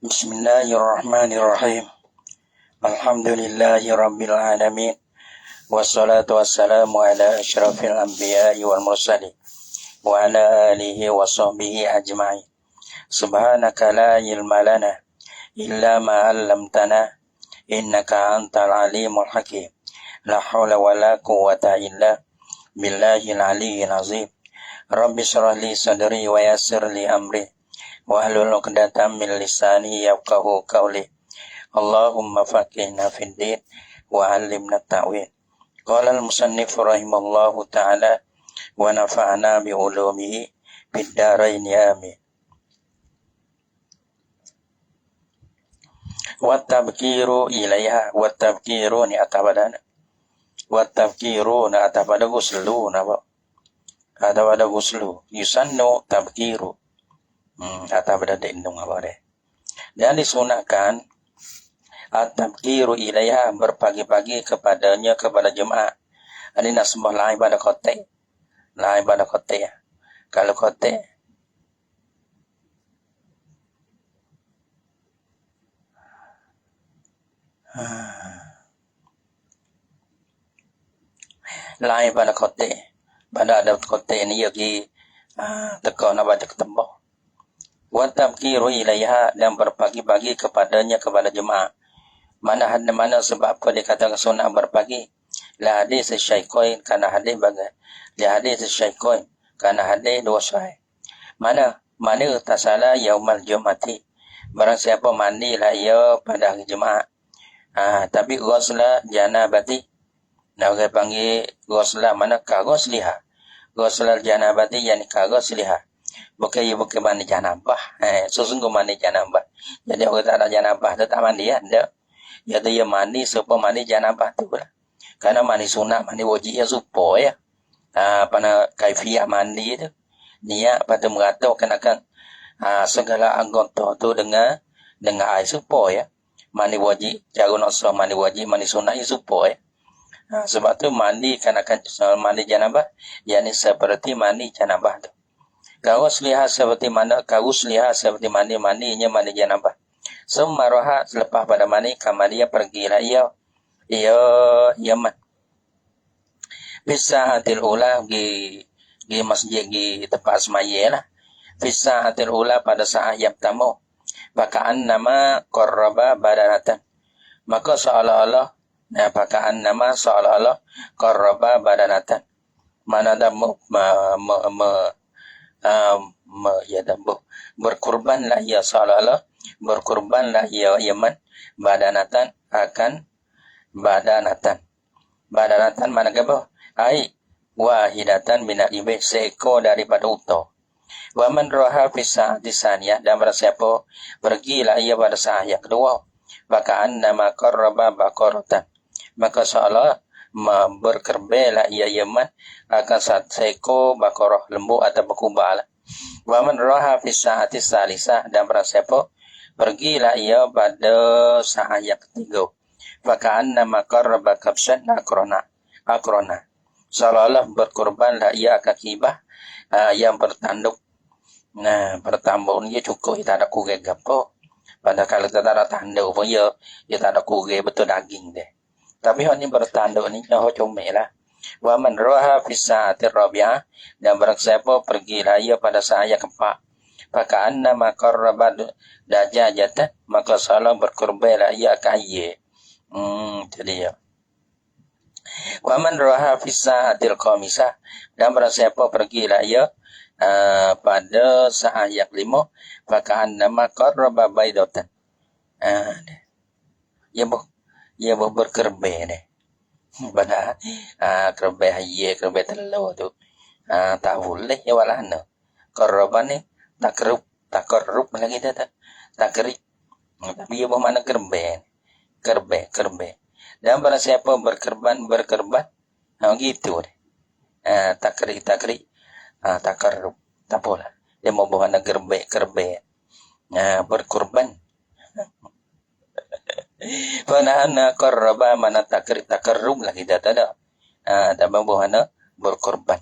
Bismillahirrahmanirrahim. Alhamdulillahi rabbil alamin. Wassalatu wassalamu ala asyrafil anbiya'i wal mursalin wa ala alihi wa sahbihi ajma'in. Subhanaka la ilma lana illa ma 'allamtana innaka antal alimul hakim. La haula wa la quwwata illa billahil aliyyil azim. Rabbi shrah li sadri wa yassir li amri wahlul 'uqdatam min lisani yafqahu qawli. Allahumma faqihna fid din wa 'allimna ta'wil. Qala al-musannif rahimallahu ta'ala wa nafa'na bi ulumihi fid dharain amin. Wa tabkiru ilaiha wa tabkiru ni atabadana. Wa tabkiru na atabada guslu na ba. Atabada guslu yusannu tabkiru. Atabada de indung apa deh. Dan disunahkan at-tabkiru ilaiha berpagi-pagi kepadanya kepada jemaah. Ini nasbah lain pada kote. Lain pada kote ya. Kalau kote lain pada kote. Pada ada kote ini yogi teko na baca ketembok. Wa tabkiru ilaiha dan berpagi-pagi kepadanya kepada jemaah. Mana sebab apa dikatakan sunnah berpagi? La hadis syaikhoin karena hadis bagai. La hadis syaikhoin karena hadis dua sahih. Mana tasala yaumal jumati. Barang siapa mandi lah ia pada hari Jumaat. Tapi ghusla janabati. Nah, orang panggil ghusla mana ka ghusliha. Ghusla janabati yani ka ghusliha. Bukan mandi janabah. Sesungguh mandi janabah. Jadi orang tak ada janabah tu tak mandi ya. Ya dia mandi supaya mandi janabah tu lah. Karena mandi sunat, mandi wajib ya supaya pada kaifiyah mandi itu. Dia pada meratakan akan segala anggota tu dengan air supaya mandi wajib, cara nak sah mandi wajib, mandi sunat ya supaya. Sebab tu mandi kan akan mandi janabah, yakni seperti mandi janabah tu. Kaus lihat seperti mana, mandinya mandi janabah. Semaroha selepas pada mandi, dia pergilah Yaman. Bisa hatil ula di masjid di tempat semaya lah. Bisa hatil ula pada saat yang pertama. Pakaan nama korba badanatan. Maka seolah-olah korba badanatan. Mana ada berkurbanlah ia seolah-olah berkurbanlah ia Yaman badanatan akan badanatan mana apa ai wahidatan minal ibil seekor daripada unta. Wa man raha fi sa'ati saniyah dan bersiapa pergilah ia pada saat yang kedua maka annama qarraba baqaratan maka seolah berkerbelah ia Yaman akan seekor baqarah lembu atau berkubal. Wa man raha fi sa'ati salisah dan bersiapa pergilah ia pada saat yang ketiga maka annama qarraba kabsan akrona seolah-olah berkorbanlah ia akan kibah yang bertanduk. Nah, bertambun dia cukup, kita ada kuge gapo. Pada kalau kita ada tanduk pun ya tak ada kuge betul daging deh. Tapi ini bertanduk ni nyaho comel lah. Wa man raha fi sa'atir rabi'ah dan barang siapa pergilah ia pada saat yang keempat. Maka annama qarraba dajajatan maka salah berkorbanlah ia akan ia. Jadi ya. Wa man raha fi sa'atil khamisah dan barang siapa pergilah ia pada saat yang kelima maka annama qarraba baidatan. Ya berkerbe deh. Pada kerbe haye kerbe telur tu. Tak boleh ya walana. Qarraba ni takarrub lagi dah takrib. Tapi ia bermakna kerbe. Dan barang siapa berkerban gitu deh. Takrib takarrub tak apalah. Dia mau bermakna kerbe. Berkorban. Fanahana qarraba mana takarrub lagi dah tak ada. Tak bermakna berkorban.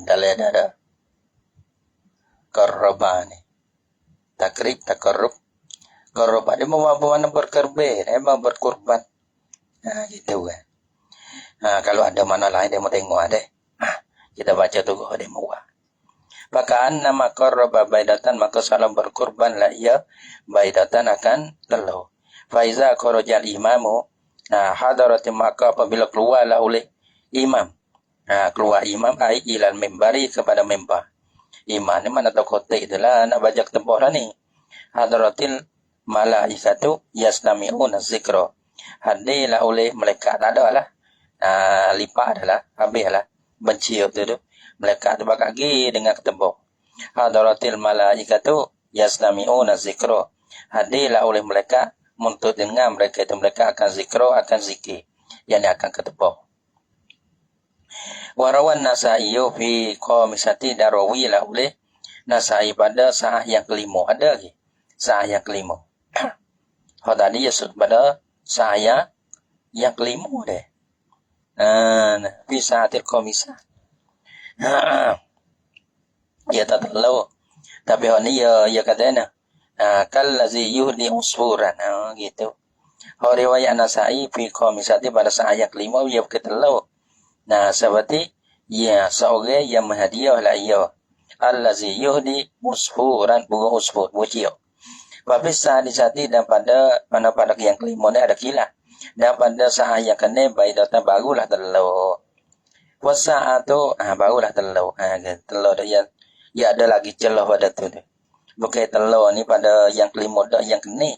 Dalam ada qarraba ni. takrib, takarrub. Korban dia mana berkorban, emang berkorban. Gitu kan. Kalau ada mana lain dia mau tengok ada. Kita baca tu dia mau. Maka nama korba baidatan, maka salam berkorban lah ia baidatan akan telau. Faiza korojal imamu, hadarati maka apabila keluarlah oleh imam. Keluar imam ai ilal membari kepada member. Imam ni mana tahu kotek itulah nak baca tempoh lah ni. Hadaratil malaikatu yastami'una zikra. Hadirlah oleh malaikat ada lah. Lipat adalah habis lah. Bencium tu. Malaikat tu bakal pergi dengan ketembok. Hadaratil malaikatu yastami'una zikra. Hadirlah oleh malaikat untuk dengar mereka itu mereka akan zikra, akan zikir. Yang akan ketembok. Warawan Nasaiyu fi qamisati darawilah oleh Nasai pada sahih yang kelima. Ada lagi sahih yang kelima. Tadi ya pada sahih yang kelima deh. Fi sahatil qamisah. Ya tak tahu. Tapi ni ya katanya kallazi yuhdi usfuran. Gitu. Riwayat Nasai fi qamisati pada sahih yang kelima dia berkatalah. Seperti ya seorang yang menghadiah lah ia allazi yuhdi usfuran bunga usfur buciok. Babis sahadi dan pada yang kelima ni ada kilah. Dan pada saat yang kena baidatan barulah telur. Puasa tu barulah telur. Telur dia ya ada lagi celah pada tu. Bukan telur ni pada yang kelima dah yang kena.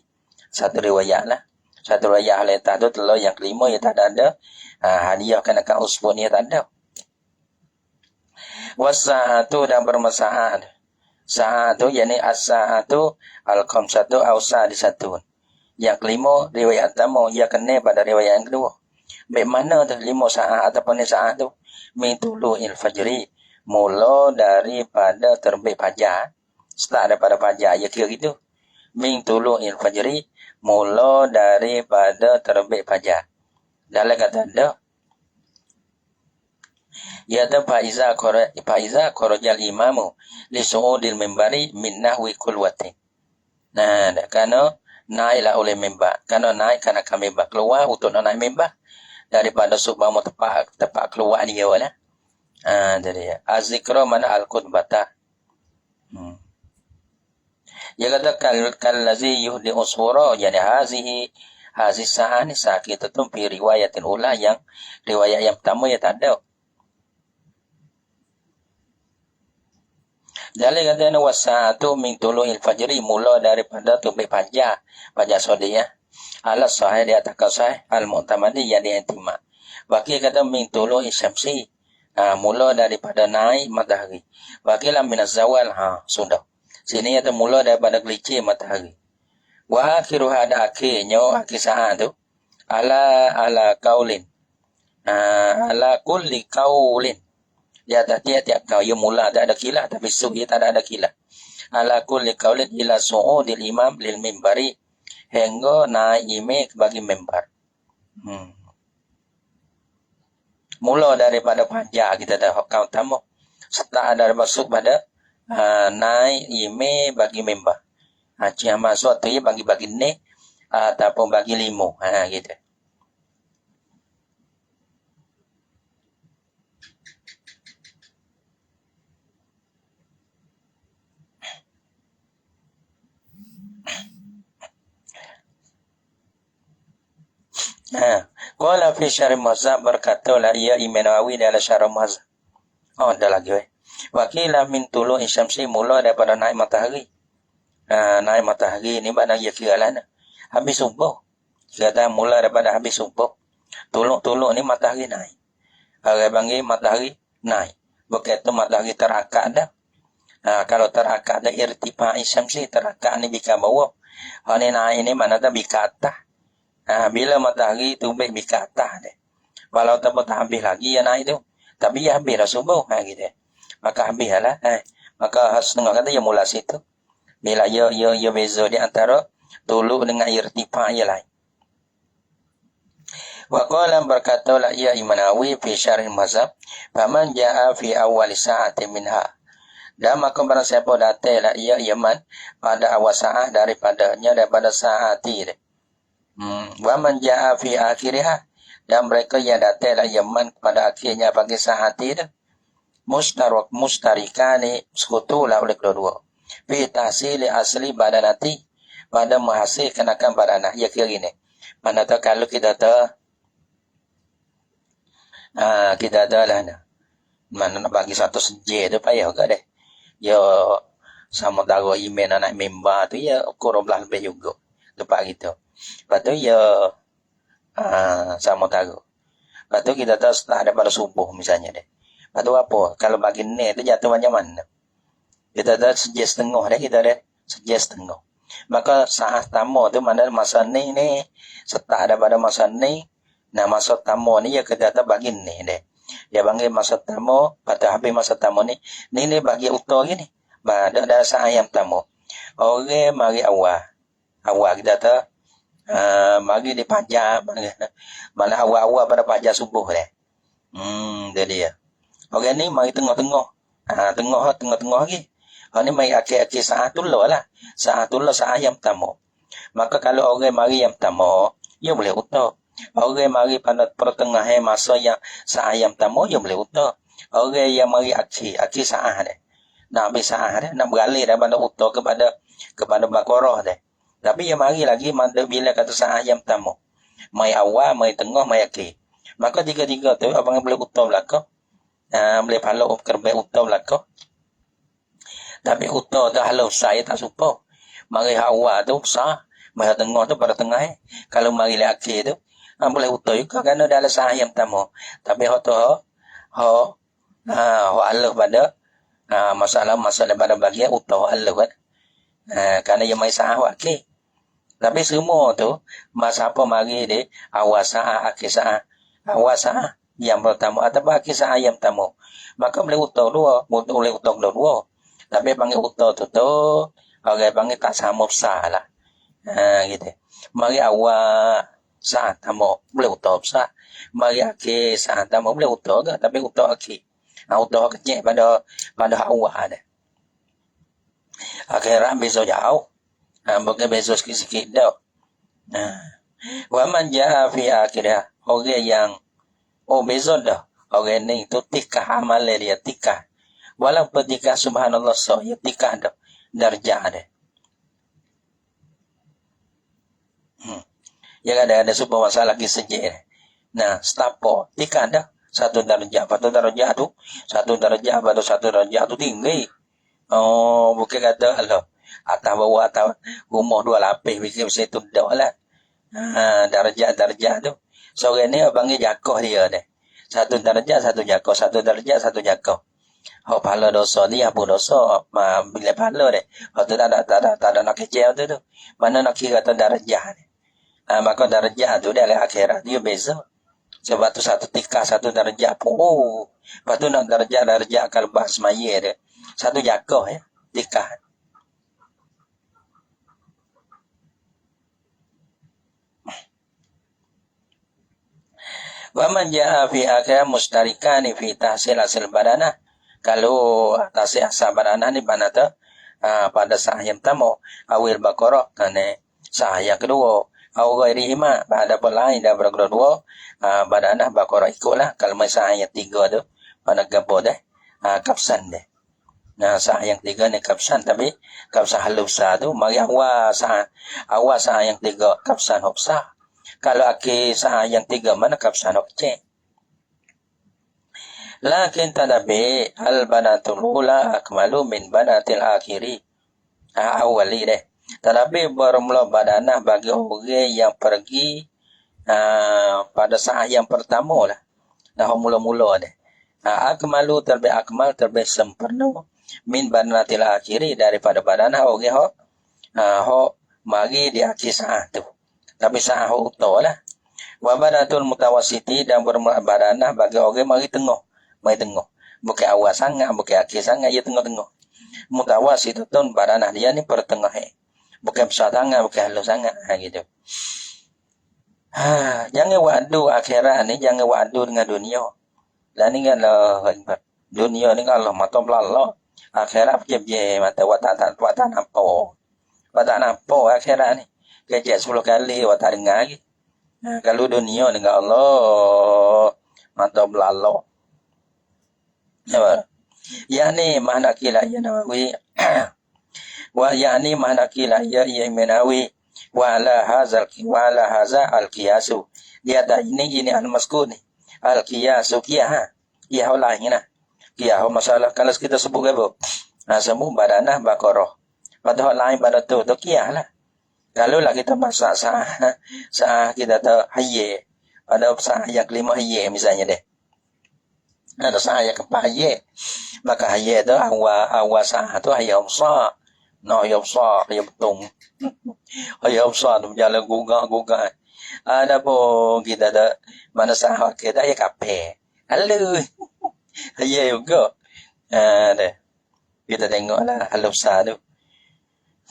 Satu riwayat lah. Satu riwayat letak tu telur yang kelima ya tak ada. Hadiah akan usfur ni tak ada. Wasa'atu dan bermasaat. Sa'atu yakni as-sa'atu al-khamsatu aw sadisatun. Yang kelima riwayat pertama ia kena pada riwayat yang kedua. Baik mana tu 5 saat ataupun saat tu min tulu'il fajri, mula daripada terbit fajar. Start daripada fajar ia kira gitu. Min tulu'il fajri, mula daripada terbit fajar. Dalam kata ada ya ada faiza korojal imamu li su'udil membari min nahwi kulwatin. Kerana naiklah oleh member. Kerana naik kerana akan member keluar untuk naik member daripada subhamu tempat keluar dia lah. Jadi azikra mana al-qutbata. Dia kata kallazi yuhdi usfura, yani hazihi sa'ani sakitatun fi riwayatin ula, yang riwayat yang pertama ya tak ada. Jadi katanya wasa'atu min tulu'il fajri, mula daripada terbit fajar sore ya. Ala sahih di atas sahih al-mu'tamadi yang diintimak. Wakil kata min tulu'il syamsi, mula daripada naik matahari. Wakil minaz zawal, sudah. Sini ada mula daripada gelicir matahari. Wa akhiruha ada akhirnya, akhir saat tu ala qaulin. Ala kulli qaulin. Di atas tiap-tiap kau ia mula tak ada kilah, tapi suh ia tak ada kilah. Ala kulli qaulin ila su'udil imam lil mimbari, hingga naik imam bagi mimbar. Mula daripada fajar kita dah kau tamu. Setelah ada masuk pada naik imam bagi mimbar. Cik masuk tu ia bagi ni ataupun bagi 5. Gitu. Qala fi syarh mazhab, berkatalah ia Imam Nawawi dalam syarh mazhab. Ada lagi Wakila min tulu isyamsi, mula daripada naik matahari. Naik matahari ni mana ia kira lah. Habis subuh. Kata mula daripada habis subuh. Tuluk ni matahari naik. Orang panggil matahari naik. Bukan tu matahari terakak dah. Kalau terakak dah irtifa isyamsi, terakak ni bika bawah. Ni naik ni mana tak bika atas. Bila matahari tu bika atas dia. Walau tak habis lagi yang naik tu. Tapi ya habis dah subuh. Gitu. Maka habis lah. Maka setengah kata ya mula situ. Bila ya beza di antara tuluk dengan irtifa yang lain. Wa qala berkatalah ia Imam Nawawi fi syarh mazhab, faman jaa fi awal sa'atin minha. Dan maka barang siapa datanglah ia Yaman pada awal saat daripada saat ini. Wa man jaa fi akhiriha, dan mereka yang datanglah Yaman pada akhirnya bagi saat ini. Mustarikani sekutulah oleh kedua-dua. Fi tahsili asli badanati, pada menghasilkan akan badanah. Ya kira gini. Mana tahu kalau kita tahu kita ada lah mana nak bagi satu sejak tu payah ke deh. Ya sama taruh email anak member tu ya kurang belah lebih juga. Lepas gitu. Lepas tu ya sama taruh. Lepas tu kita tahu setelah ada pada subuh misalnya deh. Lepas tu apa? Kalau bagi ni tu jatuh macam mana? Kita tahu sejak setengah deh kita deh. Sejak setengah. Maka saat tamu tu mana masa ni setelah ada pada masa ni. Nah masa tamu ni ya kita tahu bagi ni deh. Dia panggil masa tamu, pada habis masa tamu ni bagi utah gini. Dah saat yang tamu. Orang mari awal kita tahu mari di pajak mana awal pada pajak subuh deh. Dia dia. Orang ni mari tengah-tengah. Tengah-tengah lagi. Ni mari akhir-akhir saat tu lah. Saat tu lah saat yang tamu. Maka kalau orang mari yang tamu, dia boleh utah. Orang mari pada pertengahan masa yang saat yang tamu, dia boleh utah. Orang yang mari akhir saat deh. Nak habis saat deh, nak beralih daripada utah kepada Baqarah deh. Tapi yang mari lagi bila kata saat yang tamu. Mai awal, mai tengah, mai akhir. Maka tiga-tiga tu abang boleh utah belakang. Boleh pahala kerbe utah belakang. Tapi utah tu halau saya tak suka. Mari awal tu sah, mai tengah tu pada tengah. Kalau mari akhir tu boleh utah juga kerana dalam saat yang tamu. Tapi Allah pada masalah pada bagian utah Allah kan. Kerana yang mai saat akhir. Tapi semua tu masa apa mari di awal saat akhir saat. Awal saat yang pertama atau akhir saat yang tamu. Maka boleh utah dua, boleh utah dua. Tapi panggil utah tu orang panggil tak sama besar lah. Gitu. Mari awal saat tamu boleh utah besar. Mari akhir saat tamu boleh utah ke, tapi utah akhir. Utah kecil pada awal ada. Akhirat besok jauh. Bukan besok sikit-sikit dah. Wa man jaa fi akhirah. Orang yang besok dah. Orang ni tu tikah amal dia tikah. Walaupun tikah subhanallah ya tikah dah. Darjah dia. Ya ada sebuah masalah lagi sejak. Nah, stapo tikah dah. Satu darjah, satu darjah tu satu darjah tu tinggi. Bukan kata Allah. Atas bawah atas rumah dua lapis bisa tu dah lah. Darjah tu. Sore ni panggil jakoh dia deh. Satu darjah satu jakoh, satu darjah satu jakoh. Pahala dosa ni apa dosa? Bila pahala deh. Tu tak ada nak kecil tu. Mana nak kira tu darjah ni. Maka darjah tu dalam akhirat dia beza. Sebab tu satu tikah satu darjah pun. Lepas tu nak darjah kalbah semaya dia. Satu jakoh ya. Tikah. Wa man jaa fi akhir mustarikani fi tahsil hasil badanah. Kalau tahsil asal badanah ni banata pada sah yang pertama awil Baqarah kerana sah yang kedua au ghairihima pada lain daripada kedua badanah Baqarah ikutlah. Kalau sah yang tiga tu pada gapo dah kapsan deh. Nah sah yang tiga ni kapsan, tapi kapsan halus tu mari awal sah yang tiga kapsan hopsah. Kalau akhir sah yang tiga mana kapsan hopcek. Lakin tadabi al-banatul ula akmalu min banatil akhiri. Awali deh. Tetapi bermula badanah bagi orang yang pergi pada saat yang pertama lah. Dah mula-mula deh. Akmalu terlebih akmal terlebih sempurna min banatil akhiri daripada badanah orang hok mari di akhir saat tu. Tapi saat utah lah. Wa banatul mutawasiti dan bermula badanah bagi orang mari tengah. Bukan awal sangat, bukan akhir sangat, ia tengah-tengah. Mutawasitun badanah dia ni pertengahan. Bukan besar sangat, bukan halus sangat. Gitu. Jangan wadu akhirat ni, jangan wadu dengan dunia. Dan ni kan dunia ni kan Allah mata belalak. akhirat je mata watan apa akhirat ni kerja 10 kali watan dengar lagi. Kalau dunia dengan Allah mata belalo. Yani mana kila ya Nawawi wa yani mana kila ya Menawi wa la haza al qiyasu. Dia ada ini al-maskur ni. Al-qiyasu qiyah. Qiyah lain nah. Qiyah masalah kalau kita sebut apa? Semua badanah bakoroh. Padahal lain pada tu qiyah lah. Kalau lah kita masak sah kita tahu hayye. Pada sah yang kelima hayye misalnya deh. Ada sah yang keempat hayye. Maka hayye tu awal sah tu hayye umsah. No yumsah hayye betung. Hayye umsah tu berjalan gugah. Ada pun kita ada mana sah kita hayye kape. Halo. Hayye juga. Deh. Kita tengoklah halu sah tu.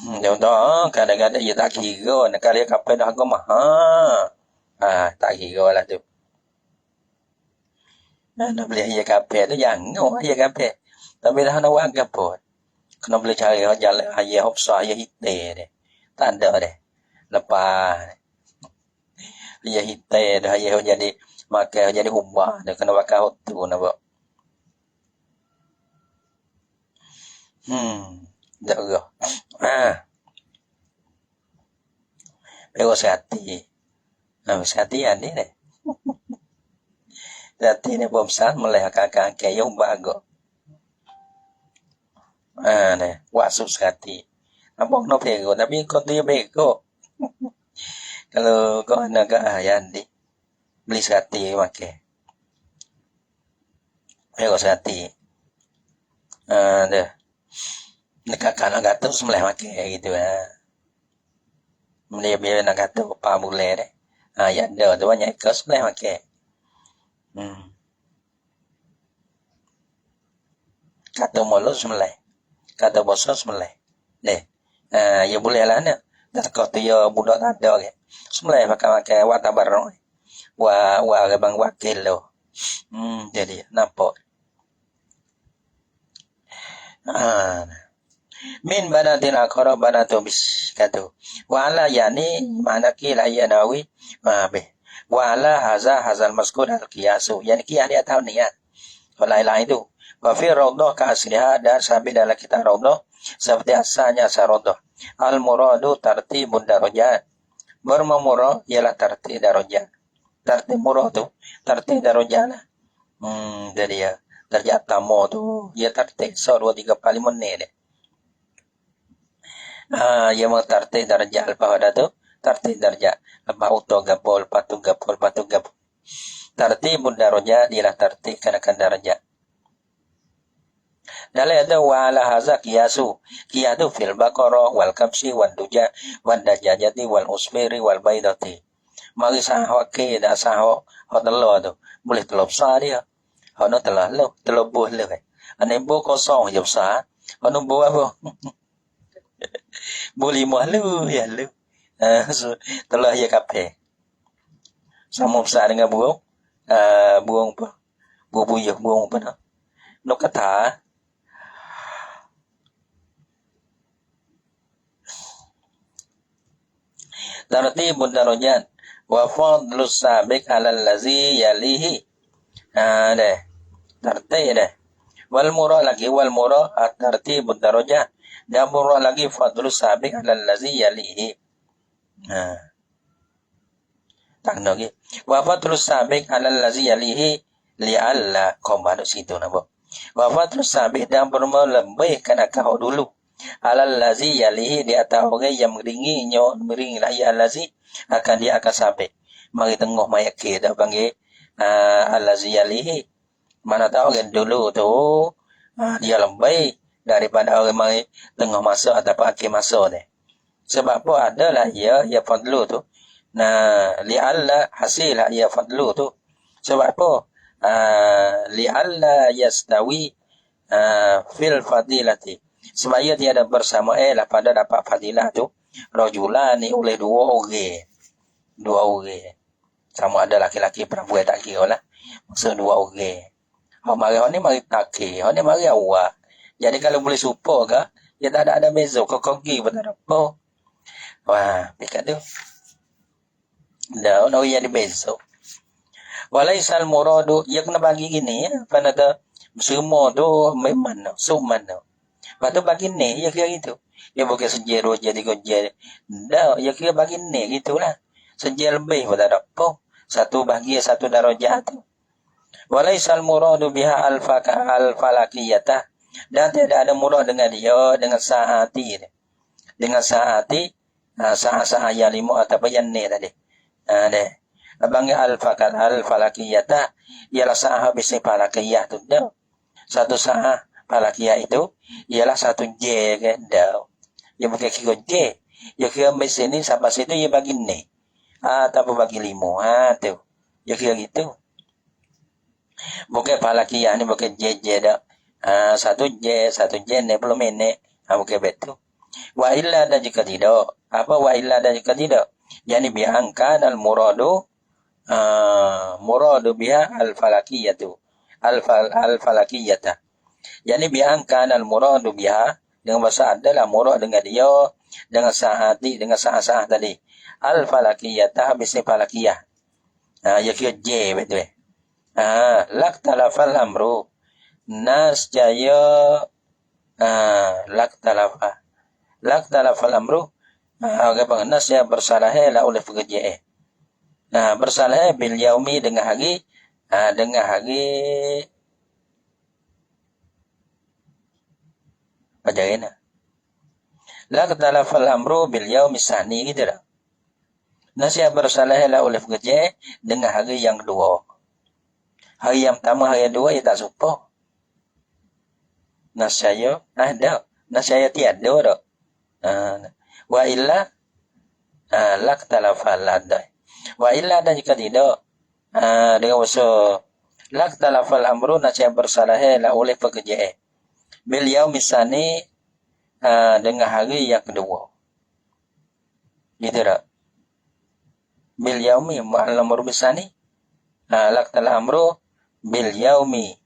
Contoh kadang-kadang dia tak kira nak kali kapal dah agak mahal. Tak kira lah tu. Nak beli dia kapal tu jangan dia kapal. Tapi dah nak buat apa? Kena boleh cari jalan ayah hopsa ayah hitai deh. Tak ada deh. Lepas ayah hitai dah ayah jadi makan jadi ubah dah kena pakai hotu nak buat. Tak gerah. Pero sehati. Sehati ni deh. Sehati ni bomsan mulai kakak yang bago. Deh. Wasuk sehati. Abang no pego. Tapi kau tu bego. Kalau kau nak ayam di. Beli sehati makan. Pero sehati. Deh. Dekat kanan kata semula makan gitu Dia nak kata apa boleh deh. Ya ada tu banyak ke semula makan. Kata mulut semula. Kata bosan semula. Deh. Ya boleh lah ni. Tak kata ya budak tak ada ke. Semula makan wa tabarruk. Wa bang wakil lo. Jadi nampak. Min banatin akhara banatu bis katu wa ala yani mana kila ya Nawawi wa ala hazal maskur al qiyasu yani qiyas dia tahu niat lain-lain itu wa fi rawdah ka asliha dan sampai dalam kitab rawdah seperti asalnya sarawdah al muradu tartibud darajat bermemurah ialah tartib darajat tartib murah tu tartib darajat lah jadi ya darjat tamu tu dia tartib 1 2 3 4 5 ni deh. Yang mentartib darjah pada tu tartib darjah lepas auto gapol patu gapol tartibud darajat ialah tartib kenakan darjat dalam ada wa ala haza qiyasu qiyadu fil baqarah wal kabsi wal duja wal dajajati wal usmiri wal baidati mari sahwa ke dah sahwa hotello tu boleh telur besar dia hono telur buah le ane bu kosong je besar hono bu apa boleh malu ya lu. Telah ya kape. Sama besar dengan burung. Burung apa? Burung apa nak? Nok kata. Tartibud darajat wa fadlus sabiq 'ala allazi yalihi. Deh. Tartib deh. Wal murah at-tartibud darajat. Dan murah lagi fadlus sabiq 'ala allazi yalihi. Tak lagi. Wa fadlus sabiq 'ala allazi yalihi li'alla komado situ napa. Wa fadlus sabiq dan bermelebihkan akau dulu. 'Ala allazi yalihi di atas orang yang meringi lah ya allazi akan dia akan sabiq. Mari tengok mayat kita panggil allazi yalihi. Mana tahu kan dulu tu dia lebih daripada orang mai tengah masa atau akhir masa ni. Sebab apa adalah ya fadlu tu. Nah, li'alla hasil ya fadlu tu. Sebab apa? Li'alla yastawi fil fadilati. Sebab ia tiada bersama lah pada dapat fadilah tu. Rajulani oleh dua orang. Sama ada laki-laki perempuan tak kira lah. Maksud dua orang. Mari tak kira. Mari awak. Jadi kalau boleh supo ke, ya tak ada beza. Kau kogi pun tak ada apa. Wah, pikat tu. Dah, nak jadi beza. Walaisal muradu, ya kena bagi gini ya. Pada semua tu memang suman tu. Lepas tu bagi ni, ya kira gitu. Ya bukan sejero jadi kerja. Dah, ya kira bagi ni gitulah. Sejel lebih pun tak ada apa. Satu bagi satu darajat tu. Walaisal muradu biha al-falakiyatah. Dan tidak ada murad dengan dia, dengan saati. Dengan saati, saat-saat yang lima atau yang ni tadi. Deh. Abangnya al-falakiyatah, ialah saat habis falakiyah tu dah. Satu saat falakiyah itu, ialah satu J kan dah. Dia bukan kira J. Dia kira mesin ni sampai situ, dia bagi ni. Atau bagi lima. Tu. Dia kira gitu. Bukan falakiyah ni bukan J dah. Satu J ni belum ini. Bukan betul. Wa illa dan jika tidak. Apa wa illa dan jika tidak? Yani bi'angkan al-muradu biha al-falakiyatu. Al-falakiyata. Yani bi'angkan al-muradu biha. Dengan bahasa adalah murad dengan dia. Dengan sahati, dengan sah-sah tadi. Al-falakiyata habisnya falakiyah. Ya kira J betul. Laktalafal amru. Nasjaya laktalafal amru. Nasjaya bersalahnya oleh pekerja. Bersalah bil yaumi dengan hari. Dengan hari. Bagaimana? Laktalafal amru bil yaumi sani gitu lah. Nasjaya bersalahnya oleh pekerja dengan hari yang kedua. Hari yang pertama, hari yang kedua, ia tak suka. Nasjaya ada. Nasjaya tiada dah. Wa illa laktalafal adai. Wa illa dan jika tidak dengan bahasa laktalafal amru nasjaya bersalahnya oleh pekerja. Bil yaumi sani dengan hari yang kedua. Gitu dah. Bil yaumi ma'al amru bisani. Laktalafal amru bil yaumi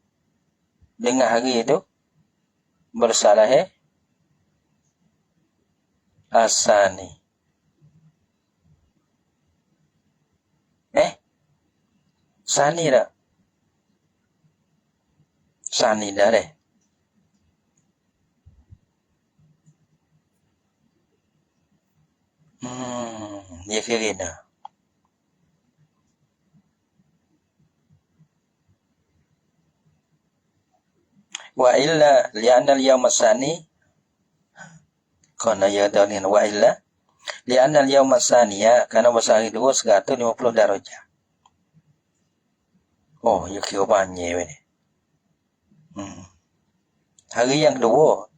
dengan hari itu bersalah asani. Sani dah. Sani dah deh. Ya kira dah. Wa illa li'anna al-yawma sani kana ya dalil wa illa li'anna al-yawma saniya karena bahasa hari 2 150 darajah. Oh, ya kira banyak ni. Hari yang kedua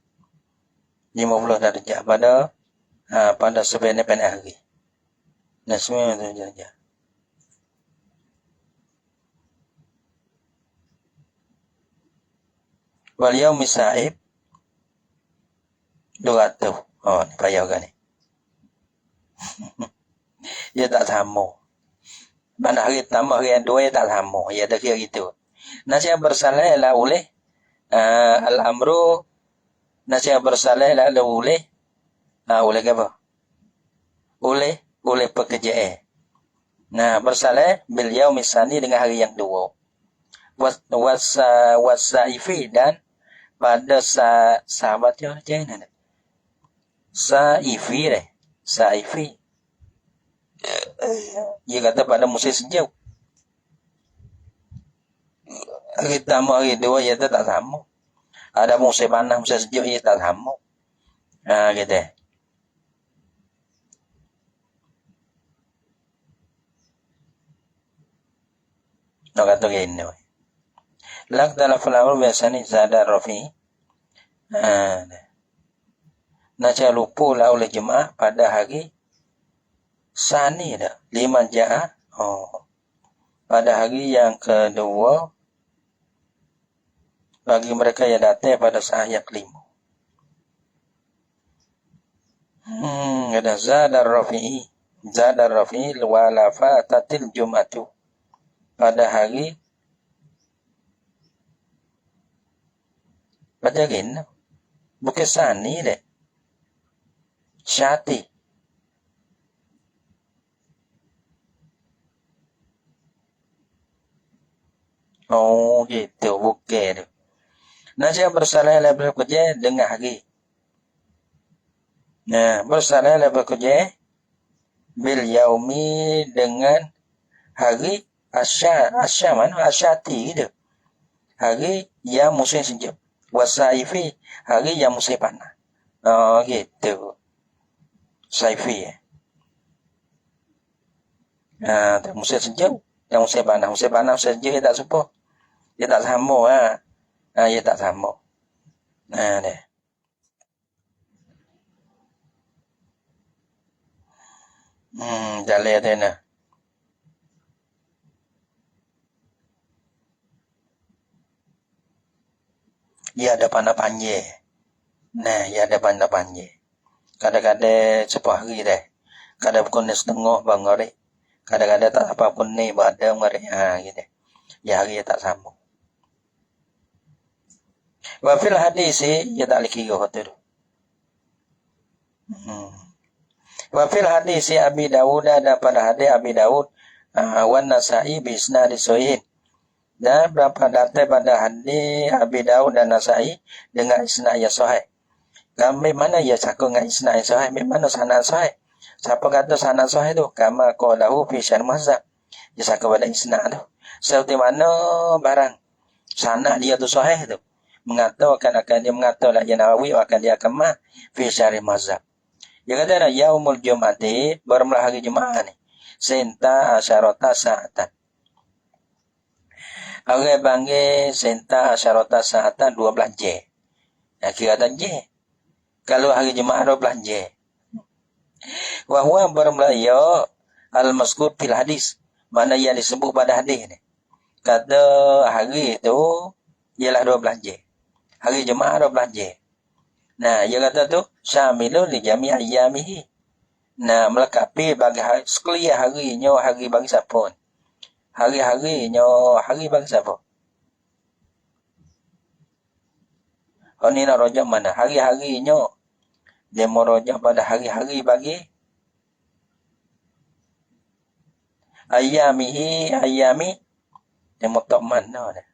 50 darajah pada sebenarnya hari. Nah, semua darajah. Wal yaumi sa'ib 200. Oh, ni payah kan ni. Dia tak sama. Pada hari pertama, hari yang dua, dia tak sama. Dia tak kira gitu. Nasihah bersalah ialah oleh al-amru. Nasihah bersalah ialah oleh oleh apa? Oleh pekerja. Bersalah bil yaumi sani dengan hari yang dua. Wasaifi dan pada sahabat dia macam mana? Saifi. Dia kata pada musim sejuk. Hari pertama, hari dua, dia tak sama. Ada musim panas, musim sejuk, dia tak sama. Gitu. Nak kata gini. Laktalafal amru biasanya zadar rafi. Nasya lupa lah oleh jemaah pada hari sani dah. 5 ja'ah. Pada hari yang kedua bagi mereka yang datang pada saat yang kelima. Ada zadar rafi'i. Zadar rafi'i wala fatatil jum'atu. Pada hari baca gini. Bukan sani deh. Syati. Oh gitu, bukan tu. Nasib bersalah lepas kerja dengan hari. Nah, bersalah lepas kerja bil yaumi dengan hari asya mana asyati gitu. Hari yang musim sejuk. Wasaifi hari yang musim panas. Oh gitu. Saifi ya. Musim sejuk. Yang musim panas. Musim panas musim sejuk dia tak serupa. Dia tak sama dia tak sama. Deh. Jalan dia nak. Ia ada panah panjang. Nah, ia ada panah panjang. Kadang-kadang sepuluh hari dah. Kadang pukul setengah bang ngorek. Kadang-kadang tak apa pun ni berada ngorek. Gitu. Ya hari tak sama. Wafil hadis ia tak boleh kira tu. Wafil hadis Abi Dawud ada pada hadis Abi Dawud wan Nasa'i bisnad sahih. Dan berapa data pada hadis Abi Dawud dan Nasa'i dengan isnad yang sahih. Kami mana ia cakap dengan isnad yang sahih, mana sanad sahih. Siapa kata sanad sahih tu? Kama qalahu fi syarh mazhab. Dia cakap pada isnad tu. Seperti mana barang sanad dia tu sahih tu. Mengatakan akan dia mengatakan ya Nawawi akan dia akan mah fi syarh mazhab. Dia kata yaumul jum'ati bermula hari Jumaat ni. Senta asyarata sa'atan. Orang panggil senta asyarata sa'atan 12 J. Kira tak J. Kalau hari Jumaat 12 J. Wahwa bermula ya al-mazkur fil hadis. Mana yang disebut pada hadis ni. Kata hari itu ialah 12 J. Hari Jumaat 12 J. Nah, dia kata tu syamilu li jami' ayyamihi. Nah, melengkapi bagi hari sekalian harinya hari bagi siapa? Hari-harinya hari bagi siapa? Oh ni nak rojak mana? Hari-harinya dia mau rojak pada hari-hari bagi ayyami dia mau tak mana dah.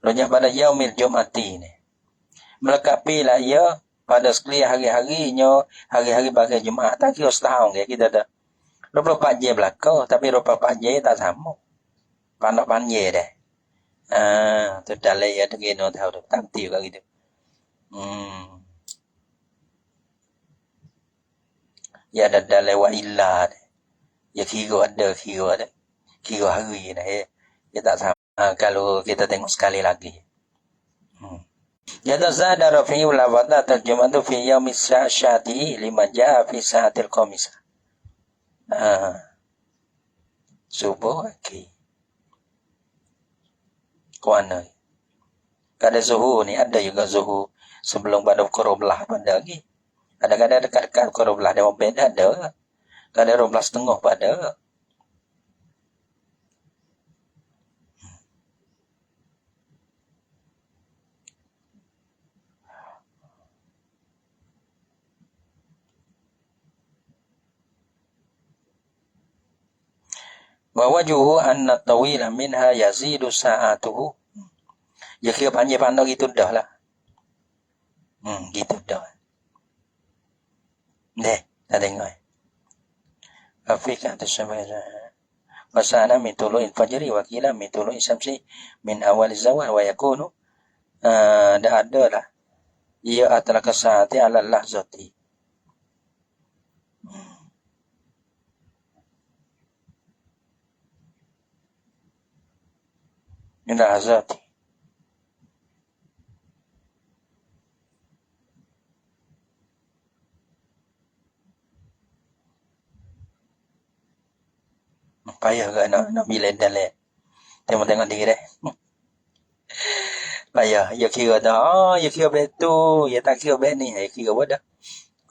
Rojak pada yaumil jum'ati ni. Melengkapi lah ia pada sekalian hari-harinya hari-hari bagi Jumaat. Tak kira setahun ke kita dah. 24 jam belakang tapi 24 jam tak sama. Panak panjang dah. Tu dalai ya tu kena tahu tu. Tak tiu kat gitu. Ya ada dalai wa illa dah. Ya kira ada. Kira hari dah. Ya tak sama. Kalau kita tengok sekali lagi. Jada zada rafi'i ulawata terjemah tu fi yaumis syati lima ja'a fi sa'atil qamisah. Subuh okay. Kuana. Kada zuhur ni ada juga zuhur sebelum pada qurublah pada lagi. Kadang-kadang dekat-dekat qurublah dia beda ada. Kadang 12.30 pada. Wa wajuhu anna tawila minha yazidu sa'atuhu. Ya kira panjang-panjang gitu dah lah. Gitu dah. Tak tengok. Afika tersebut. Wasana min tulu'il fajri wa kila min tulu'il syamsi min awal zawal wa yakunu. Dah ada lah. Ia adalah kesahati ala lahzati. Lahzati. Payah ke nak bila dalam. Tengok diri dah. Payah. Ya kira dah. Ya kira betul. Ya tak kira betul ni. Ya kira apa dah.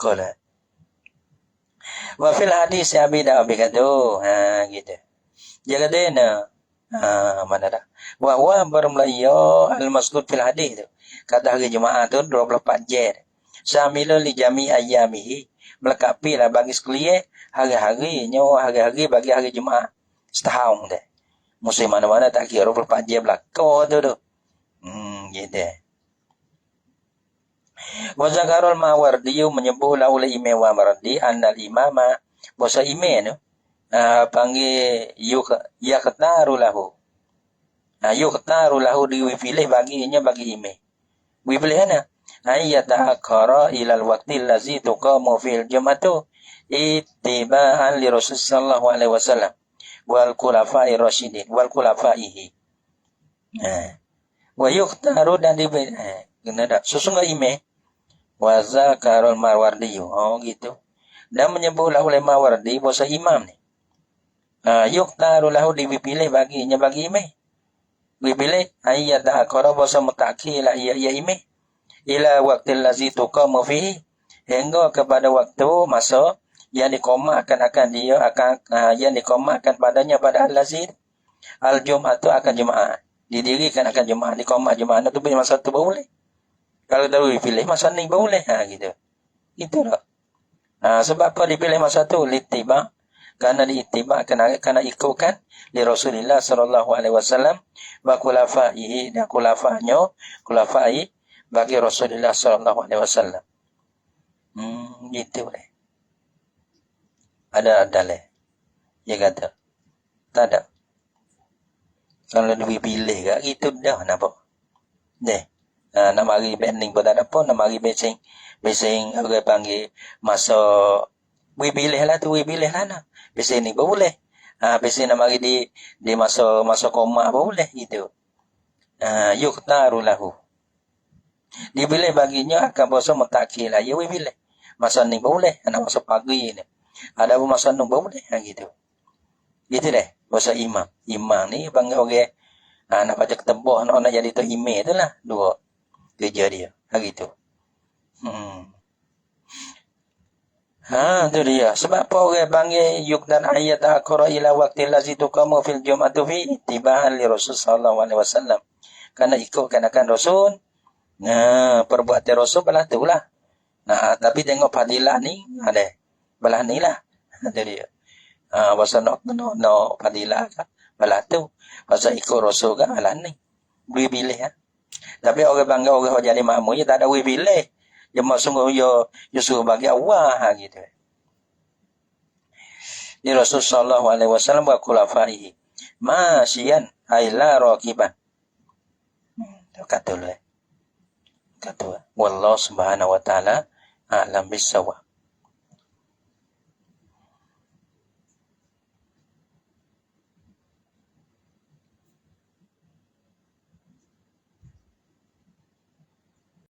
Kau lah. Wa fil hadis Abi Dawud kata. Gitu. Dia kata Mana dah. Wa bermelayu al-maskud fil hadis tu. Kata hari Jumaat tu 24 jam. Syamilun li jami ayyamihi. Melengkapi lah bagi sekalian hari-harinya, hari-hari bagi hari Jumaat. Setahun dah. Musim mana-mana tak kira 24 jam belakang tu. Gitu. Wa zakarul Mawardi menyebut oleh Imam Mawardi annal imama bahasa imam tu panggil yaqtaru lahu. Yaqtaru lahu dipilih baginya bagi imam. Dipilih mana? Ayyata akhara ila al-waqti allazi tuqamu fil jum'atu ittiba'an li Rasul sallallahu alaihi wasallam wal khulafa'ir rasyidin wal khulafaihi. Wa yuqtaru dan dipilih. Kena dak sesungguh imam wa zakarul Mawardi. Gitu. Dan menyebutlah oleh Mawardi bahasa imam ni. Yuqtaru lahu dipilih baginya bagi imam. Dipilih ayyata akhara bahasa mutakhir ya imam. Ila waqtil lazi tuqamu fihi hingga kepada waktu masa yang dikomakkan akan dia yang dikomakkan padanya pada al-lazi al-jum'atu akan Jumaat. Didirikan akan Jumaat, dikomak Jumaat tu bila masa tu boleh. Kalau tahu dipilih masa ni boleh. Gitu. Itulah. Sebab apa dipilih masa tu? Littiba. Karena diittiba, karena ikutkan li Rasulullah sallallahu alaihi wasallam wa khulafaihi dan khulafai bagi Rasulullah sallallahu alaihi wasallam. Gitu boleh. Ada leh. Dia kata. Tak ada. Kalau dipilih ke itu dah nampak. Deh. Nak mari banding pun tak ada pun, nak mari besing orang panggil masa pilih lah tu, pilih lah nak. Besing ni boleh. Besing nak mari di masa koma boleh gitu. Yuqtaru lahu. Dipilih baginya akan bahasa mutakhir lah. Ya pilih. Masa ni boleh, nak masa pagi ni. Ada pun masa ni boleh gitu. Gitu deh, bahasa imam. Imam ni panggil orang nak baca ketembah, nak jadi tu imam tu lah. Dua kerja dia. Gitu. Tu dia. Sebab apa orang panggil yukdan ayat akhara ila waqtil lazi tuqamu fil jum'atu fi ittibahan li Rasul sallallahu alaihi wasallam. Karena ikutkan akan Rasul. Perbuatan Rasul belah tu lah. Tapi tengok fadilah ni ada. Belah ni lah. Itu dia. Pasal nak fadilah kan. Belah tu. Pasal ikut Rasul kan belah ni. Boleh pilih kan. Tapi orang bangga orang jadi makmum je tak ada boleh pilih. Dia sungguh dia suruh bagi awal gitu. Ni Rasul sallallahu alaihi wasallam wa khulafaihi. Masyian aila raqiban. Kata wallahu subhanahu wa ta'ala a'lam bissawab.